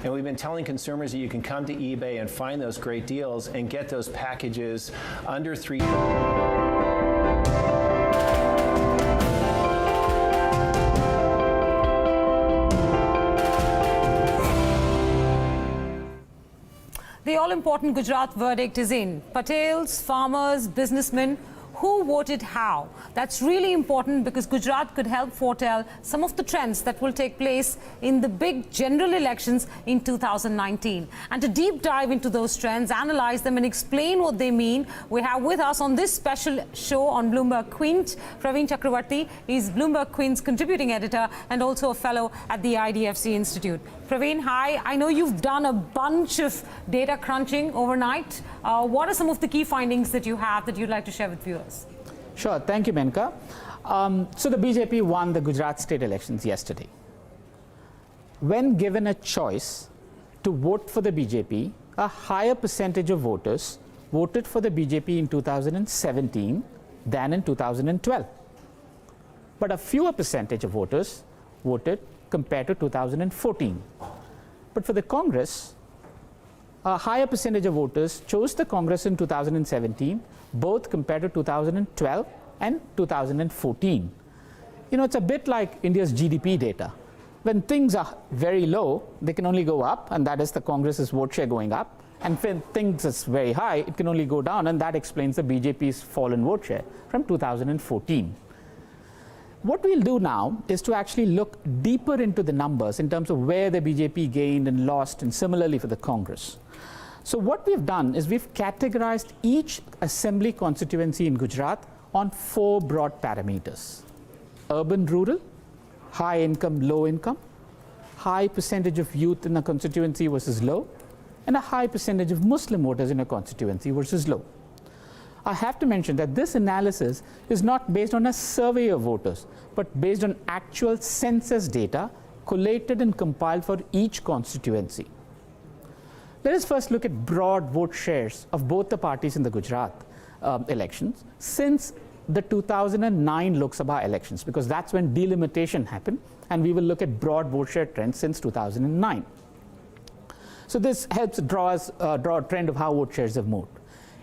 And we've been telling consumers that you can come to eBay and find those great deals and get those packages under $3. The all-important Gujarat verdict is in. Patels, farmers, businessmen, who voted how? That's really important because Gujarat could help foretell some of the trends that will take place in the big general elections in 2019. And to deep dive into those trends, analyze them and explain what they mean, we have with us on this special show on Bloomberg Quint, Praveen Chakravarty. He's Bloomberg Quint's contributing editor and also a fellow at the IDFC Institute. Praveen, hi. I know you've done a bunch of data crunching overnight. What are some of the key findings that you have that you'd like to share with viewers? Sure. Thank you, Menka. So the BJP won the Gujarat state elections yesterday. When given a choice to vote for the BJP, a higher percentage of voters voted for the BJP in 2017 than in 2012. But a fewer percentage of voters voted compared to 2014. But for the Congress, a higher percentage of voters chose the Congress in 2017, both compared to 2012 and 2014. You know, it's a bit like India's GDP data. When things are very low, they can only go up, and that is the Congress's vote share going up. And when things are very high, it can only go down, and that explains the BJP's fallen vote share from 2014. What we'll do now is to actually look deeper into the numbers in terms of where the BJP gained and lost, and similarly for the Congress. So what we've done is we've categorized each assembly constituency in Gujarat on 4 broad parameters: urban-rural, high income, low income, high percentage of youth in a constituency versus low, and a high percentage of Muslim voters in a constituency versus low. I have to mention that this analysis is not based on a survey of voters, but based on actual census data collated and compiled for each constituency. Let us first look at broad vote shares of both the parties in the Gujarat elections since the 2009 Lok Sabha elections, because that's when delimitation happened, and we will look at broad vote share trends since 2009. So this helps draw a trend of how vote shares have moved.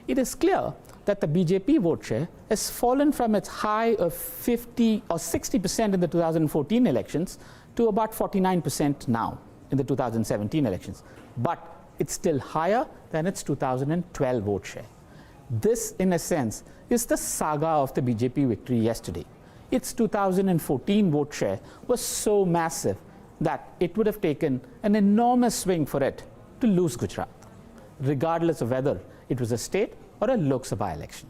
It is clear that the BJP vote share has fallen from its high of 50 or 60% in the 2014 elections to about 49% now in the 2017 elections. But it's still higher than its 2012 vote share. This, in a sense, is the saga of the BJP victory yesterday. Its 2014 vote share was so massive that it would have taken an enormous swing for it to lose Gujarat, regardless of whether it was a state or a Lok Sabha election.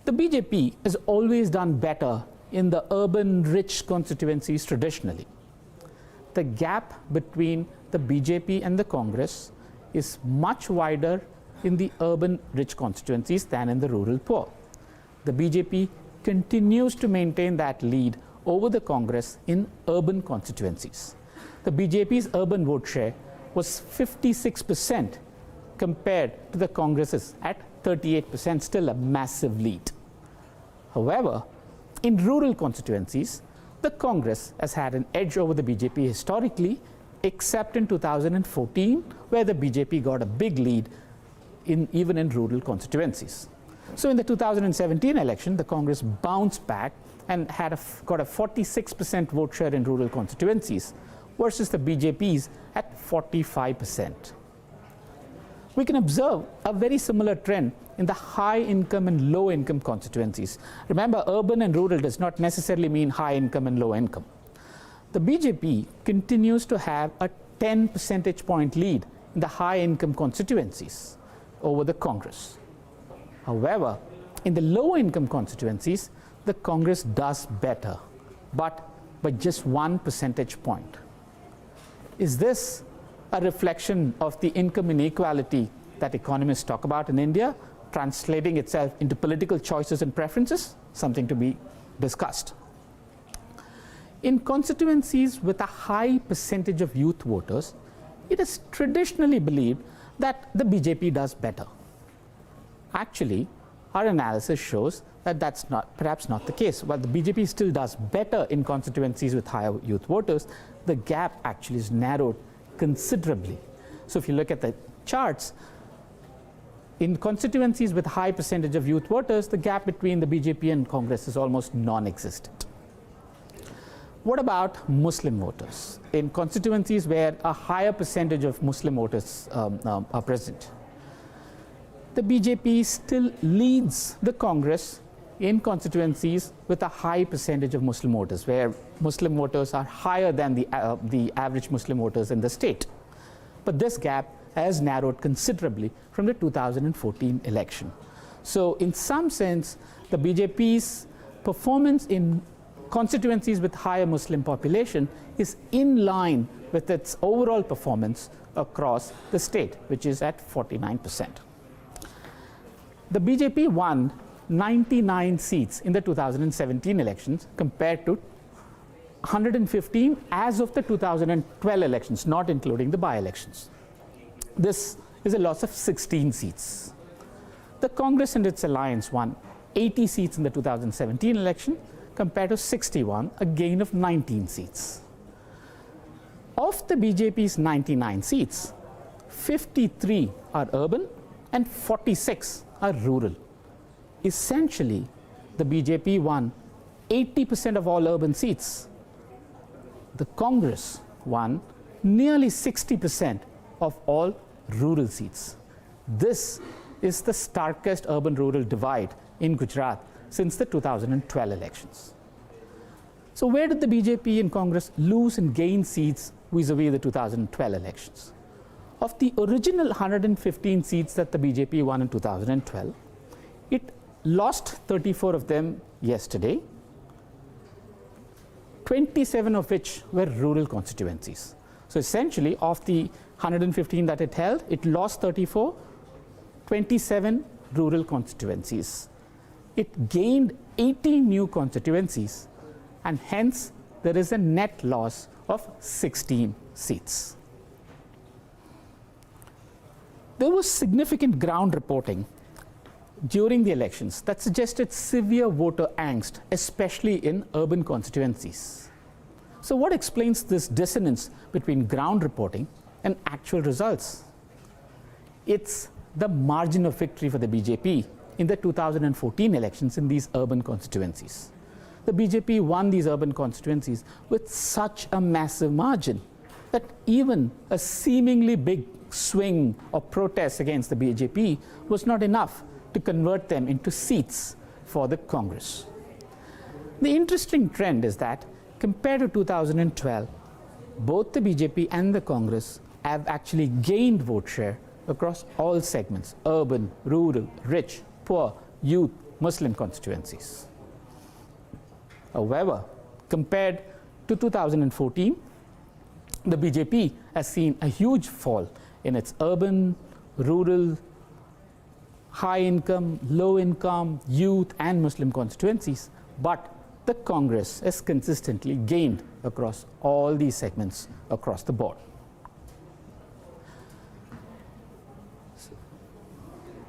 The BJP has always done better in the urban-rich constituencies traditionally. The gap between the BJP and the Congress is much wider in the urban-rich constituencies than in the rural poor. The BJP continues to maintain that lead over the Congress in urban constituencies. The BJP's urban vote share was 56% compared to the Congress's at 38%, still a massive lead. However, in rural constituencies, the Congress has had an edge over the BJP historically, except in 2014, where the BJP got a big lead even in rural constituencies. So in the 2017 election, the Congress bounced back and got a 46% vote share in rural constituencies versus the BJP's at 45%. We can observe a very similar trend in the high income and low income constituencies. Remember, urban and rural does not necessarily mean high income and low income. The BJP continues to have a 10 percentage point lead in the high income constituencies over the Congress. However, in the low income constituencies, the Congress does better, but by just 1 percentage point. Is this a reflection of the income inequality that economists talk about in India, translating itself into political choices and preferences? Something to be discussed. In constituencies with a high percentage of youth voters, it is traditionally believed that the BJP does better. Actually, our analysis shows that that's perhaps not the case. While the BJP still does better in constituencies with higher youth voters, the gap actually is narrowed considerably. So if you look at the charts, in constituencies with high percentage of youth voters, the gap between the BJP and Congress is almost non-existent. What about Muslim voters? In constituencies where a higher percentage of Muslim voters are present, the BJP still leads the Congress in constituencies with a high percentage of Muslim voters, where Muslim voters are higher than the average Muslim voters in the state. But this gap has narrowed considerably from the 2014 election. So in some sense, the BJP's performance in constituencies with higher Muslim population is in line with its overall performance across the state, which is at 49%. The BJP won 99 seats in the 2017 elections compared to 115 as of the 2012 elections, not including the by-elections. This is a loss of 16 seats. The Congress and its alliance won 80 seats in the 2017 election compared to 61, a gain of 19 seats. Of the BJP's 99 seats, 53 are urban and 46 are rural. Essentially, the BJP won 80% of all urban seats. The Congress won nearly 60% of all rural seats. This is the starkest urban-rural divide in Gujarat since the 2012 elections. So where did the BJP and Congress lose and gain seats vis-a-vis the 2012 elections? Of the original 115 seats that the BJP won in 2012, it lost 34 of them yesterday, 27 of which were rural constituencies. So essentially, of the 115 that it held, it lost 34, 27 rural constituencies. It gained 18 new constituencies, and hence there is a net loss of 16 seats. There was significant ground reporting during the elections that suggested severe voter angst, especially in urban constituencies. So what explains this dissonance between ground reporting and actual results? It's the margin of victory for the BJP in the 2014 elections in these urban constituencies. The BJP won these urban constituencies with such a massive margin that even a seemingly big swing or protest against the BJP was not enough to convert them into seats for the Congress. The interesting trend is that compared to 2012, both the BJP and the Congress have actually gained vote share across all segments: urban, rural, rich, poor, youth, Muslim constituencies. However, compared to 2014, the BJP has seen a huge fall in its urban, rural, high income, low income, youth and Muslim constituencies, but the Congress has consistently gained across all these segments across the board.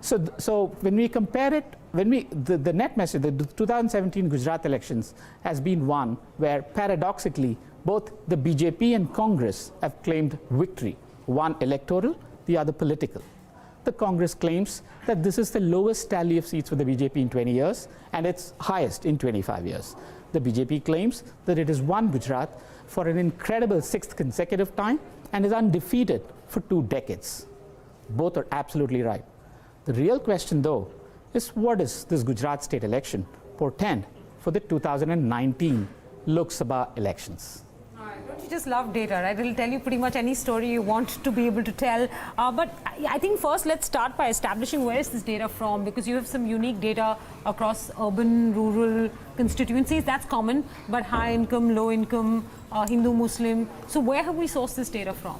So when we compare it, the net message, the 2017 Gujarat elections has been one where paradoxically both the BJP and Congress have claimed victory, one electoral, the other political. The Congress claims that this is the lowest tally of seats for the BJP in 20 years and its highest in 25 years. The BJP claims that it has won Gujarat for an incredible 6th consecutive time and is undefeated for 2 decades. Both are absolutely right. The real question, though, is what does this Gujarat state election portend for the 2019 Lok Sabha elections? Don't you just love data, right? It'll tell you pretty much any story you want to be able to tell. But I think first let's start by establishing where is this data from, because you have some unique data across urban, rural constituencies. That's common, but high income, low income, Hindu, Muslim. So where have we sourced this data from?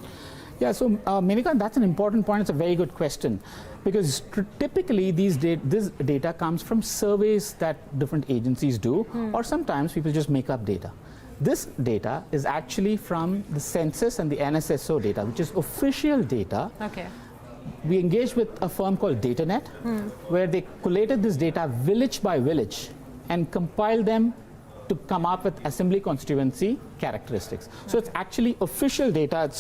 Yeah, so Menika, that's an important point. It's a very good question, because typically this data comes from surveys that different agencies do, or sometimes people just make up data. This data is actually from the census and the NSSO data, which is official data. Okay. We engaged with a firm called DataNet, where they collated this data village by village and compiled them to come up with assembly constituency characteristics. So it's actually official data.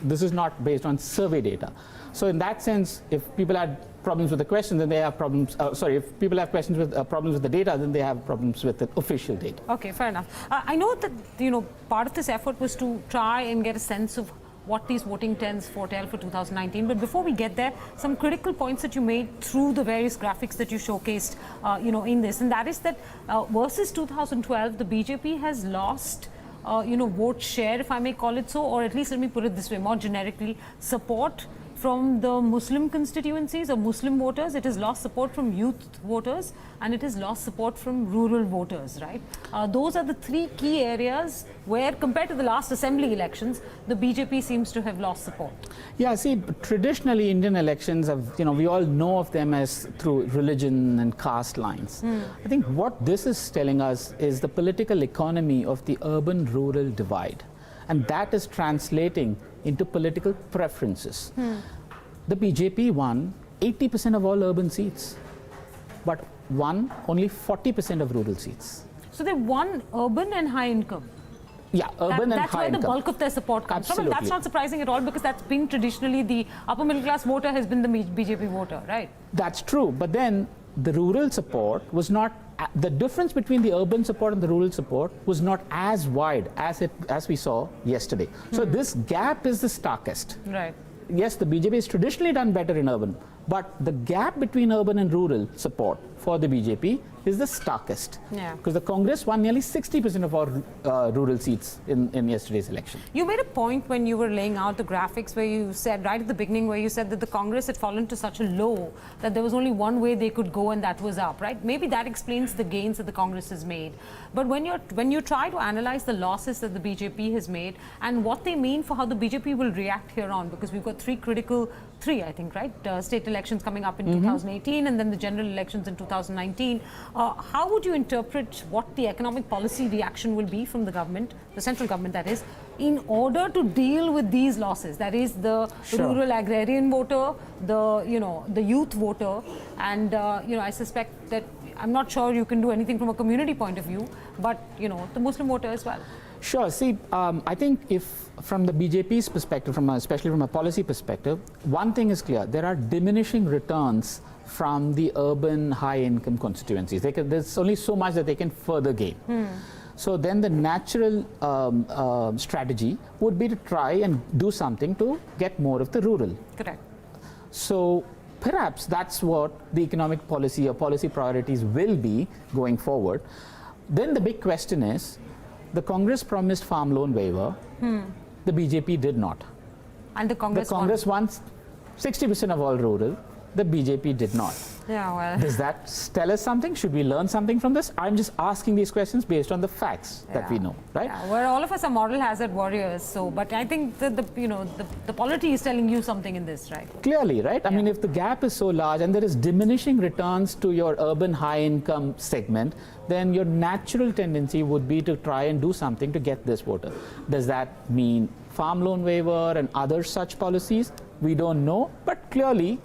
This is not based on survey data. So in that sense, if people had problems with the questions, then they have problems. If people have questions with problems with the data, then they have problems with the official data. Okay, fair enough. I know that part of this effort was to try and get a sense of what these voting trends foretell for 2019. But before we get there, some critical points that you made through the various graphics that you showcased, in this, and that is that versus 2012, the BJP has lost, vote share, if I may call it so, or at least let me put it this way, more generically, support from the Muslim constituencies or Muslim voters. It has lost support from youth voters, and it has lost support from rural voters, right? Those are the three key areas where, compared to the last assembly elections, the BJP seems to have lost support. Yeah, see, traditionally Indian elections have, we all know of them as through religion and caste lines. I think what this is telling us is the political economy of the urban-rural divide. And that is translating into political preferences. The BJP won 80% of all urban seats, but won only 40% of rural seats. So they won urban and high income. Yeah, urban and high income. That's where the bulk of their support comes from. And that's not surprising at all, because that's been traditionally the upper middle class voter has been the BJP voter, right? That's true. But then the rural support was not, the difference between the urban support and the rural support was not as wide as we saw yesterday. So this gap is the starkest. Right. Yes, the BJP has traditionally done better in urban, but the gap between urban and rural support for the BJP is the starkest. Yeah. Because the Congress won nearly 60% of our rural seats in yesterday's election. You made a point when you were laying out the graphics where you said, right at the beginning, where you said that the Congress had fallen to such a low that there was only one way they could go, and that was up, right? Maybe that explains the gains that the Congress has made. But when you try to analyze the losses that the BJP has made and what they mean for how the BJP will react here on, because we've got three, I think, right? State elections coming up in 2018, and then the general elections in 2019. How would you interpret what the economic policy reaction will be from the government, the central government that is, in order to deal with these losses? That is the rural agrarian voter, the youth voter, and I suspect that, I'm not sure you can do anything from a community point of view, but the Muslim voter as well. Sure. See, I think if from the BJP's perspective, especially from a policy perspective, one thing is clear: there are diminishing returns from the urban high-income constituencies. There's only so much that they can further gain. So then the natural strategy would be to try and do something to get more of the rural. Correct. So perhaps that's what the economic policy or policy priorities will be going forward. Then the big question is, the Congress promised farm loan waiver. The BJP did not. And the Congress won 60% of all rural. The BJP did not. Yeah, well. Does that tell us something? Should we learn something from this? I'm just asking these questions based on the facts that we know, right? Yeah, well, all of us are moral hazard warriors. So, but I think that the polity is telling you something in this, right? Clearly, right? I mean, if the gap is so large and there is diminishing returns to your urban high-income segment, then your natural tendency would be to try and do something to get this voter. Does that mean farm loan waiver and other such policies? We don't know, but clearly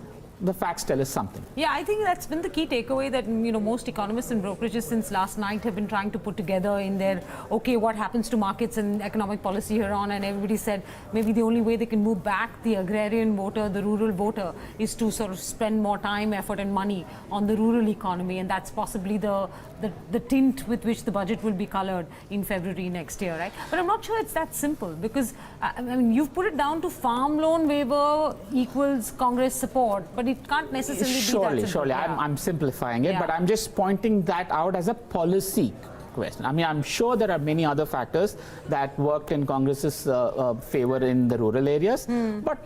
the facts tell us something. Yeah, I think that's been the key takeaway that most economists and brokerages since last night have been trying to put together in their, what happens to markets and economic policy here on, and everybody said maybe the only way they can move back the agrarian voter, the rural voter, is to sort of spend more time, effort and money on the rural economy, and that's possibly the tint with which the budget will be colored in February next year, right? But I'm not sure it's that simple, because I mean, you've put it down to farm loan waiver equals Congress support, but it can't necessarily be that simple. Surely, Yeah. I'm simplifying it, but I'm just pointing that out as a policy question. I mean, I'm sure there are many other factors that worked in Congress's favor in the rural areas, but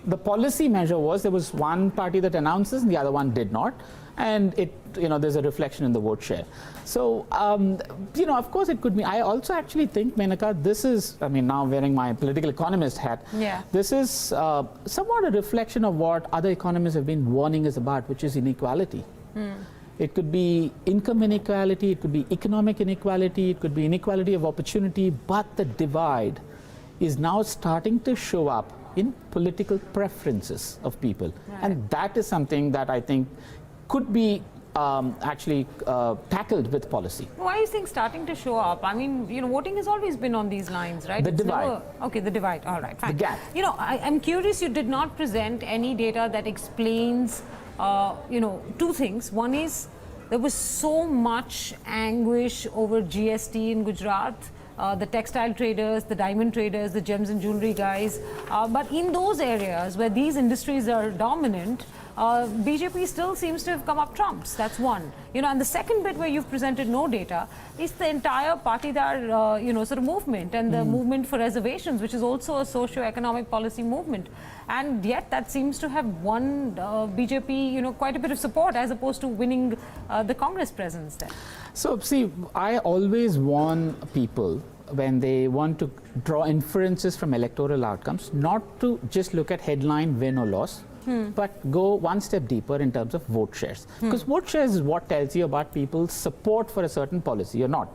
the policy measure was there was one party that announces and the other one did not, and there's a reflection in the vote share. So, of course it could be. I also actually think, Menaka, this is, I mean, now wearing my political economist hat, this is somewhat a reflection of what other economists have been warning us about, which is inequality. It could be income inequality, it could be economic inequality, it could be inequality of opportunity, but the divide is now starting to show up in political preferences of people. And that is something that I think could be actually tackled with policy. Why are you think starting to show up? I mean, voting has always been on these lines, right? The divide. Okay, the divide. All right, fine. The gap. I'm curious, you did not present any data that explains, two things. One is there was so much anguish over GST in Gujarat. The textile traders, the diamond traders, the gems and jewelry guys. But in those areas where these industries are dominant, BJP still seems to have come up trumps. That's one. And the second bit where you've presented no data is the entire Patidar, sort of movement and the movement for reservations, which is also a socio-economic policy movement. And yet that seems to have won BJP, quite a bit of support as opposed to winning the Congress presence there. So, see, I always warn people when they want to draw inferences from electoral outcomes, not to just look at headline win or loss, but go one step deeper in terms of vote shares. Because vote shares is what tells you about people's support for a certain policy or not.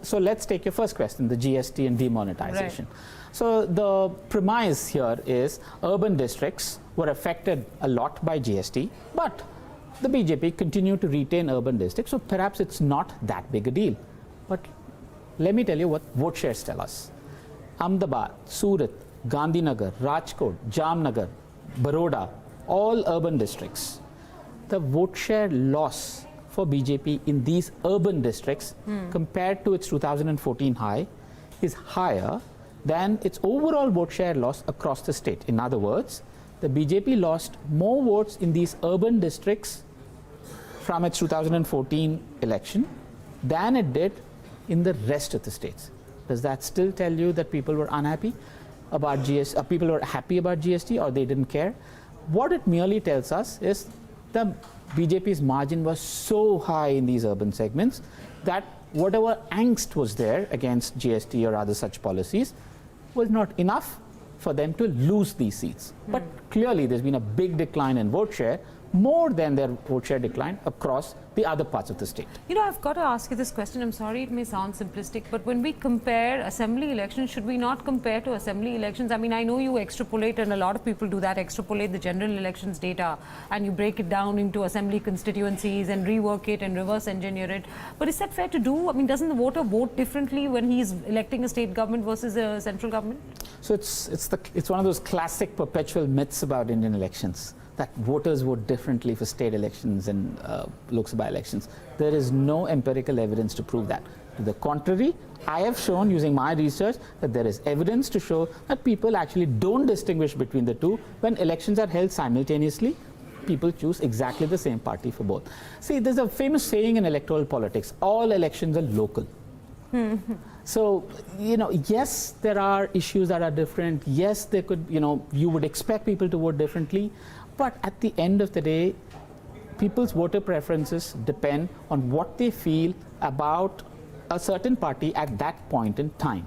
So let's take your first question, the GST and demonetization. Right. So the premise here is urban districts were affected a lot by GST, but the BJP continued to retain urban districts, so perhaps it's not that big a deal. But let me tell you what vote shares tell us. Ahmedabad, Surat, Gandhinagar, Rajkot, Jamnagar, Baroda, all urban districts. The vote share loss for BJP in these urban districts compared to its 2014 high is higher than its overall vote share loss across the state. In other words, the BJP lost more votes in these urban districts from its 2014 election than it did in the rest of the states. Does that still tell you that people were unhappy about GST, people were happy about GST, or they didn't care? What it merely tells us is the BJP's margin was so high in these urban segments that whatever angst was there against GST or other such policies was not enough for them to lose these seats. But clearly there's been a big decline in vote share, more than their vote share decline across the other parts of the state. I've got to ask you this question. I'm sorry it may sound simplistic, but when we compare assembly elections, should we not compare to assembly elections? I mean, I know you extrapolate, and a lot of people do that, extrapolate the general elections data, and you break it down into assembly constituencies and rework it and reverse engineer it. But is that fair to do? I mean, doesn't the voter vote differently when he's electing a state government versus a central government? So it's one of those classic perpetual myths about Indian elections, that voters vote differently for state elections and Lok Sabha elections. There is no empirical evidence to prove that. To the contrary, I have shown using my research that there is evidence to show that people actually don't distinguish between the two. When elections are held simultaneously, people choose exactly the same party for both. See, there's a famous saying in electoral politics, all elections are local. So, yes, there are issues that are different. Yes, there could, you would expect people to vote differently. But at the end of the day, people's voter preferences depend on what they feel about a certain party at that point in time.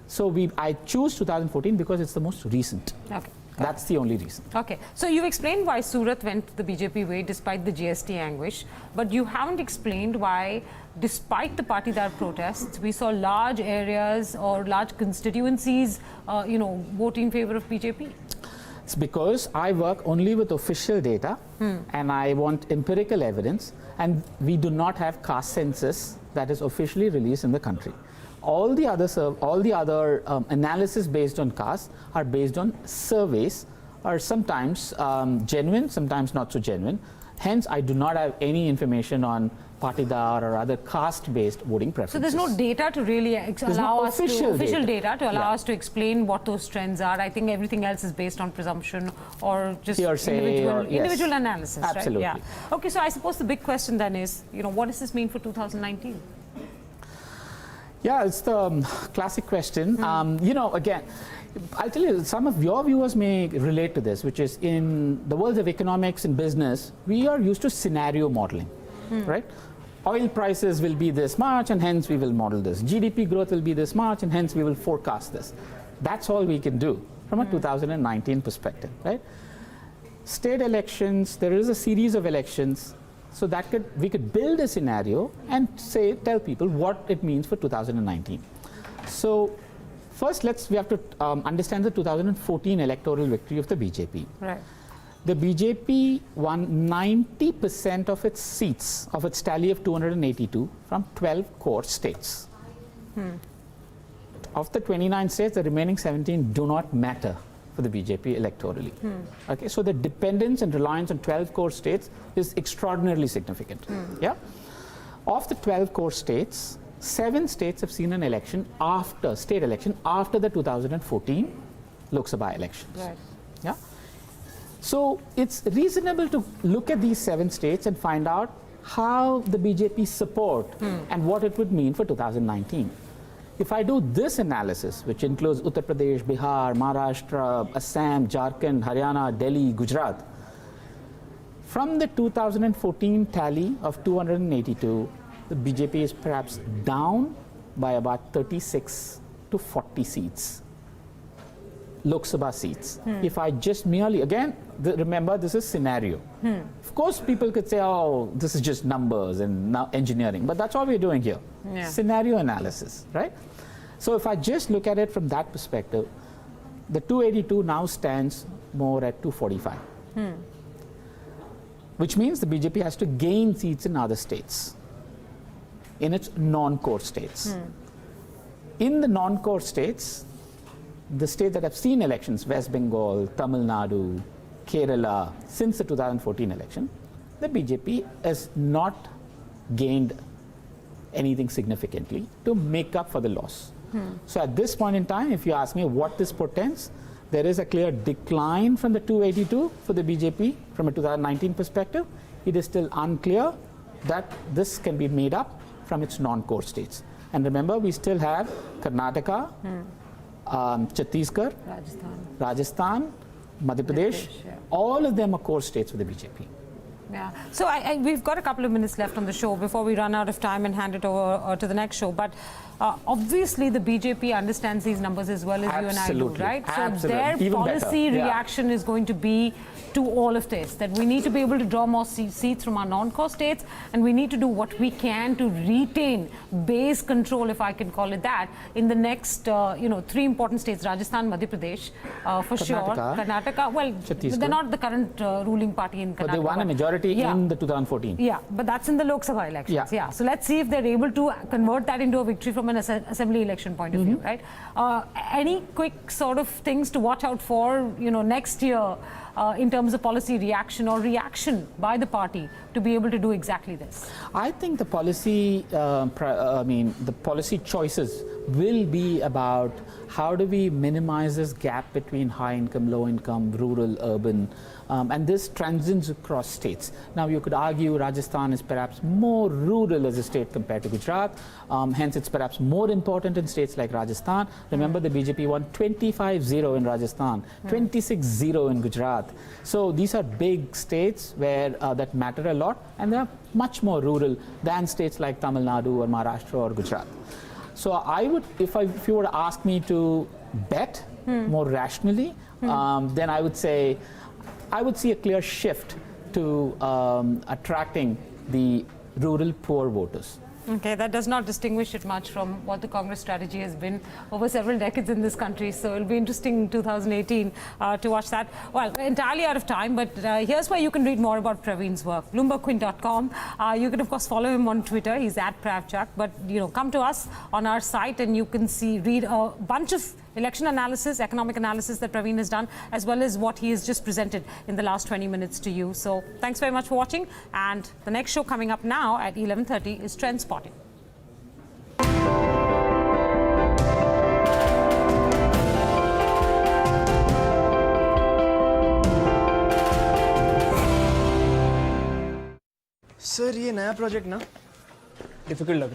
So I choose 2014 because it's the most recent. Okay. That's the only reason. Okay. So you explained why Surat went the BJP way despite the GST anguish, but you haven't explained why, despite the Patidar protests, we saw large areas or large constituencies, vote in favor of BJP. It's because I work only with official data and I want empirical evidence, and we do not have caste census that is officially released in the country. All the other analysis based on caste are based on surveys, are sometimes genuine, sometimes not so genuine. Hence, I do not have any information on Patidar or other caste-based voting preferences. So there's no data to really allow us to official data to allow us to explain what those trends are. I think everything else is based on presumption or just individual analysis. Absolutely. Right? Yeah. Okay. So I suppose the big question then is, what does this mean for 2019? Yeah, it's the classic question. Again, I'll tell you, some of your viewers may relate to this, which is in the world of economics and business, we are used to scenario modeling, right? Oil prices will be this much, and hence we will model this. GDP growth will be this much, and hence we will forecast this. That's all we can do from a 2019 perspective, right? State elections, there is a series of elections. So that we could build a scenario and tell people what it means for 2019. So first, we have to understand the 2014 electoral victory of the BJP. Right. the BJP won 90% of its seats, of its tally of 282, from 12 core states. Of the 29 states, the remaining 17 do not matter for the BJP electorally. Okay, so the dependence and reliance on 12 core states is extraordinarily significant. Yeah? Of the 12 core states, 7 states have seen an election after, state election, after the 2014 Lok Sabha elections. Right. Yeah? So it's reasonable to look at these 7 states and find out how the BJP support and what it would mean for 2019. If I do this analysis, which includes Uttar Pradesh, Bihar, Maharashtra, Assam, Jharkhand, Haryana, Delhi, Gujarat, from the 2014 tally of 282, the BJP is perhaps down by about 36 to 40 seats, Lok Sabha seats. If I just merely, again, remember this is scenario. Of course, people could say, oh, this is just numbers and now engineering, but that's all we're doing here. Yeah. Scenario analysis, right? So if I just look at it from that perspective, the 282 now stands more at 245, which means the BJP has to gain seats in other states, in its non-core states. In the non-core states, the states that have seen elections, West Bengal, Tamil Nadu, Kerala, since the 2014 election, the BJP has not gained anything significantly to make up for the loss. So at this point in time, if you ask me what this portends, there is a clear decline from the 282 for the BJP from a 2019 perspective. It is still unclear that this can be made up from its non-core states. And remember, we still have Karnataka, Chhattisgarh, Rajasthan, Madhya Pradesh, all of them are core states for the BJP. Yeah. So we've got a couple of minutes left on the show before we run out of time and hand it over to the next show. But obviously, the BJP understands these numbers as well as you and I do, right? So their policy reaction is going to be to all of this, that we need to be able to draw more seats from our non-core states, and we need to do what we can to retain base control, if I can call it that, in the next, 3 important states, Rajasthan, Madhya Pradesh, for sure. Karnataka, well, they're not the current ruling party in Karnataka. But they won a majority in the 2014. Yeah, but that's in the Lok Sabha elections. Yeah. So let's see if they're able to convert that into a victory from an assembly election point of view, right? Any quick sort of things to watch out for, next year in terms of policy reaction or reaction by the party to be able to do exactly this? I think the policy, the policy choices will be about how do we minimize this gap between high income, low income, rural, urban, and this transcends across states. Now you could argue Rajasthan is perhaps more rural as a state compared to Gujarat, hence it's perhaps more important in states like Rajasthan. Remember the BJP won 25-0 in Rajasthan, 26-0 in Gujarat. So these are big states where that matter a lot, and they are much more rural than states like Tamil Nadu or Maharashtra or Gujarat. So I would, if you were to ask me to bet more rationally, then I would say I would see a clear shift to attracting the rural poor voters. Okay, that does not distinguish it much from what the Congress strategy has been over several decades in this country. So it'll be interesting in 2018 to watch that. Well, entirely out of time, but here's where you can read more about Praveen's work. BloombergQuint.com. You can, of course, follow him on Twitter. He's at Pravchak. But, come to us on our site and you can read a bunch of election analysis, economic analysis that Praveen has done, as well as what he has just presented in the last 20 minutes to you. So thanks very much for watching. And the next show coming up now at 11:30 is Trend Spotting. Sir ये नया project ना difficult लग रहा है।